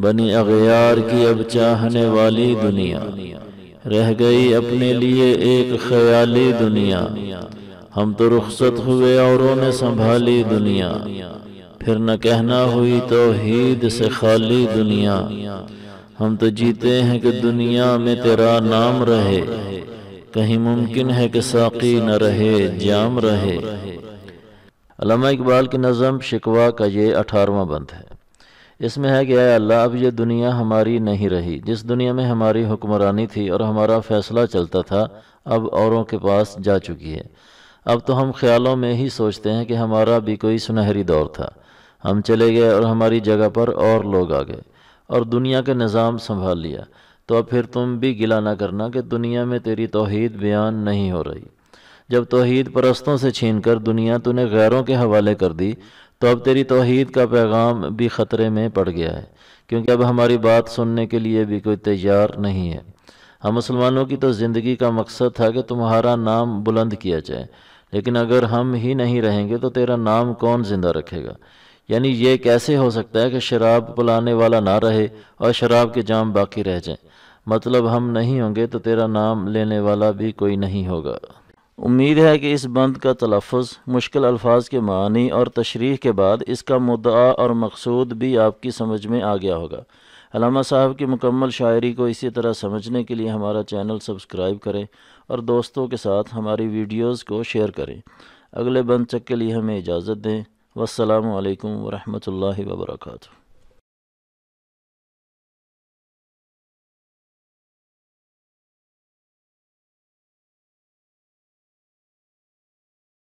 بنی اغیار کی اب چاہنے والی دنیا، رہ گئی اپنے لیے ایک خیالی دنیا۔ ہم تو رخصت ہوئے اوروں نے سنبھالی دنیا، پھر نہ کہنا ہوئی توحید سے خالی دنیا۔ ہم تو جیتے ہیں کہ دنیا میں تیرا نام رہے، کہیں ممکن ہے کہ ساقی نہ رہے جام رہے۔ علامہ اقبال کی نظم شکوہ کا یہ 18واں بند ہے۔ اس میں ہے کہ اے اللہ، اب یہ دنیا ہماری نہیں رہی۔ جس دنیا میں ہماری حکمرانی تھی اور ہمارا فیصلہ چلتا تھا، اب اوروں کے پاس جا چکی ہے۔ اب تو ہم خیالوں میں ہی سوچتے ہیں کہ ہمارا بھی کوئی سنہری دور تھا، ہم چلے گئے اور ہماری جگہ پر اور لوگ آ گئے اور دنیا کا نظام سنبھال لیا۔ تو اب پھر تم بھی گلہ نہ کرنا کہ دنیا میں تیری توحید بیان نہیں ہو رہی۔ جب توحید پرستوں سے چھین کر دنیا تو نے غیروں کے حوالے کر دی، تو اب تیری توحید کا پیغام بھی خطرے میں پڑ گیا ہے، کیونکہ اب ہماری بات سننے کے لیے بھی کوئی تیار نہیں ہے۔ ہم مسلمانوں کی تو زندگی کا مقصد تھا کہ تمہارا نام بلند کیا جائے، لیکن اگر ہم ہی نہیں رہیں گے تو تیرا نام کون زندہ رکھے گا؟ یعنی یہ کیسے ہو سکتا ہے کہ شراب پلانے والا نہ رہے اور شراب کے جام باقی رہ جائیں؟ مطلب ہم نہیں ہوں گے تو تیرا نام لینے والا بھی کوئی نہیں ہوگا۔ امید ہے کہ اس بند کا تلفظ، مشکل الفاظ کے معنی اور تشریح کے بعد اس کا مدعا اور مقصود بھی آپ کی سمجھ میں آ گیا ہوگا۔ علامہ صاحب کی مکمل شاعری کو اسی طرح سمجھنے کے لیے ہمارا چینل سبسکرائب کریں اور دوستوں کے ساتھ ہماری ویڈیوز کو شیئر کریں۔ اگلے بند تک کے لیے ہمیں اجازت دیں۔ والسلام علیکم ورحمۃ اللہ وبرکاتہ۔